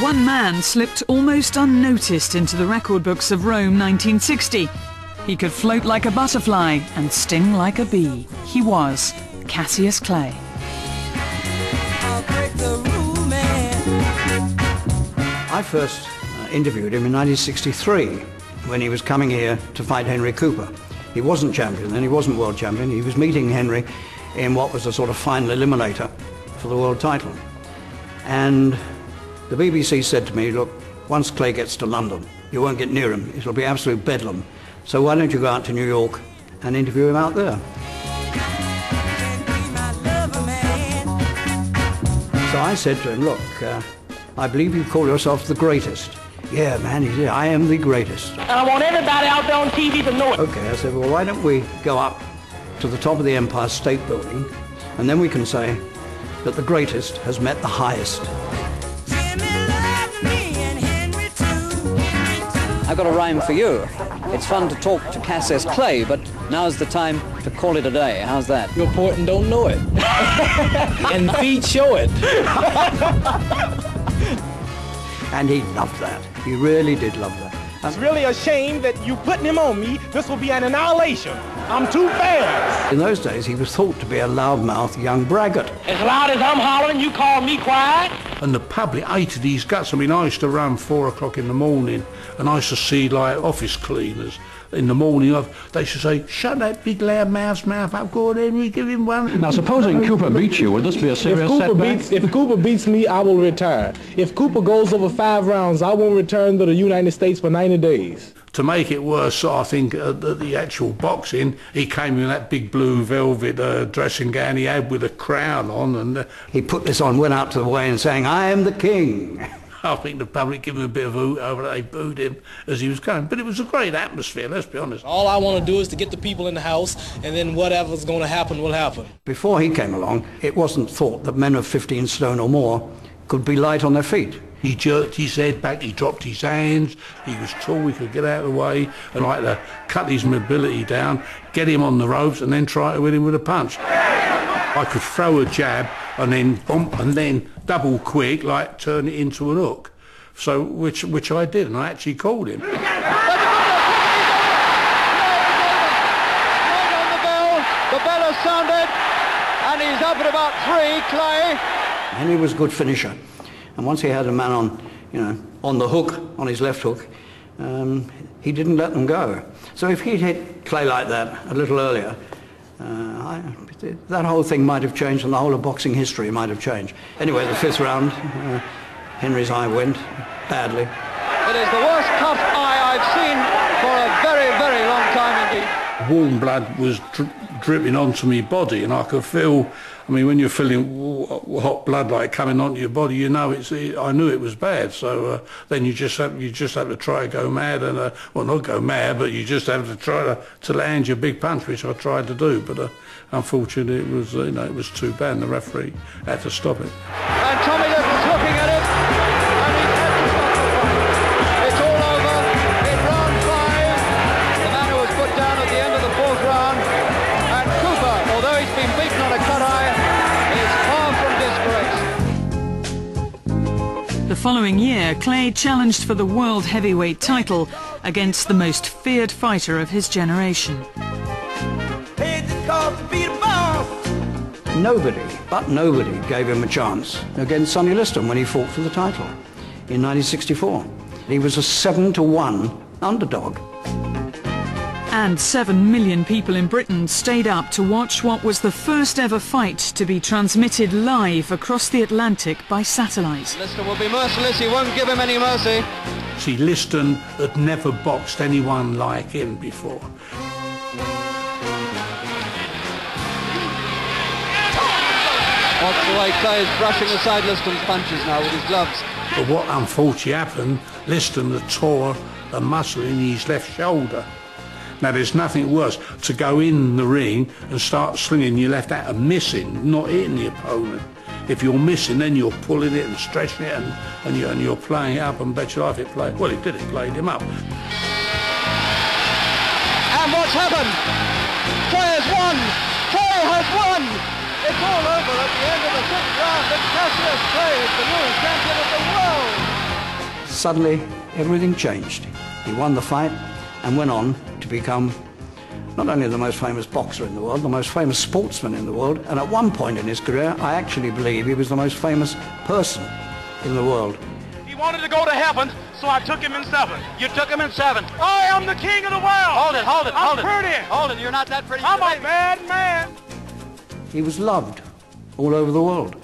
One man slipped almost unnoticed into the record books of Rome 1960. He could float like a butterfly and sting like a bee. He was Cassius Clay. I first interviewed him in 1963 when he was coming here to fight Henry Cooper. He wasn't champion and he wasn't world champion. He was meeting Henry in what was a sort of final eliminator for the world title. And the BBC said to me, look, once Clay gets to London, you won't get near him. It'll be absolute bedlam. So why don't you go out to New York and interview him out there? So I said to him, look, I believe you call yourself the greatest. Yeah, man, he said, I am the greatest. And I want everybody out there on TV to know it. Okay, I said, well, why don't we go up to the top of the Empire State Building, and then we can say that the greatest has met the highest. I've got a rhyme for you. It's fun to talk to Cassius Clay, but now's the time to call it a day. How's that? You're poor and don't know it. And feet show it. And he loved that. He really did love that. It's really a shame that you putting him on me. This will be an annihilation. I'm too fast. In those days, he was thought to be a loudmouth young braggart. As loud as I'm hollering, you call me quiet? And the public hated his guts. I mean, I used to run 4 o'clock in the morning, and I used to see, like, office cleaners in the morning. They should say, shut that big loud mouth up, go on, Henry, give him one. Now, supposing Cooper beats you, would this be a serious setback? If Cooper beats me, I will retire. If Cooper goes over 5 rounds, I won't return to the United States for 90 days. To make it worse, I think the actual boxing, he came in that big blue velvet dressing gown he had with a crown on, and he put this on, went out to the way and saying, I am the king. I think the public gave him a bit of a hoot over it. They booed him as he was going. But it was a great atmosphere, let's be honest. All I want to do is to get the people in the house, and then whatever's going to happen will happen. Before he came along, it wasn't thought that men of 15 stone or more could be light on their feet. He jerked his head back, he dropped his hands, he was tall, he could get out of the way, and I had to cut his mobility down, get him on the ropes, and then try to hit him with a punch. I could throw a jab, and then bump, and then double quick, like turn it into an hook. So, which I did, and I actually called him. Right on the bell has sounded, and he's up at about 3, Clay. Henry was a good finisher. And once he had a man on, on the hook, on his left hook, he didn't let them go. So if he'd hit Clay like that a little earlier, that whole thing might have changed, and the whole of boxing history might have changed. Anyway, the 5th round, Henry's eye went badly. It is the worst cut eye I've seen for a very, very long time indeed. Warm blood was dripping onto my body, and I could feel, I mean, when you're feeling hot blood like coming onto your body, you know I knew it was bad. So then you just have to try to go mad, and well, not go mad, but you just have to try to land your big punch, which I tried to do. But unfortunately, it was it was too bad, and the referee had to stop it. And Tommy Little's looking at it, and he's had to stop the fight. It's all over in round 5. The man who was put down at the end of the 4th round, and Cooper, although he's been beaten on a cut eye, is far from disgrace. The following year, Clay challenged for the world heavyweight title against the most feared fighter of his generation. Nobody gave him a chance against Sonny Liston when he fought for the title in 1964. He was a 7-to-1 underdog. And 7 million people in Britain stayed up to watch what was the first ever fight to be transmitted live across the Atlantic by satellite. Liston will be merciless, he won't give him any mercy. See, Liston had never boxed anyone like him before. Watch the way Clay is brushing aside Liston's punches now with his gloves. But what unfortunately happened, Liston had tore a muscle in his left shoulder. Now, there's nothing worse to go in the ring and start slinging your left out and missing, not hitting the opponent. If you're missing, then you're pulling it and stretching it, and you're playing it up, and bet your life it played. Well, it did, it played him up. And what's happened? Clay has won! Clay has won! It's all over at the end of the 6th round, and Cassius Clay is the new champion of the world! suddenly everything changed. He won the fight and went on to become not only the most famous boxer in the world, the most famous sportsman in the world, and at one point in his career, I actually believe he was the most famous person in the world. He wanted to go to heaven, so I took him in 7. You took him in 7. I am the king of the world. Hold it, hold it, hold it. I'm pretty. Hold it, you're not that pretty. I'm a bad man. He was loved all over the world.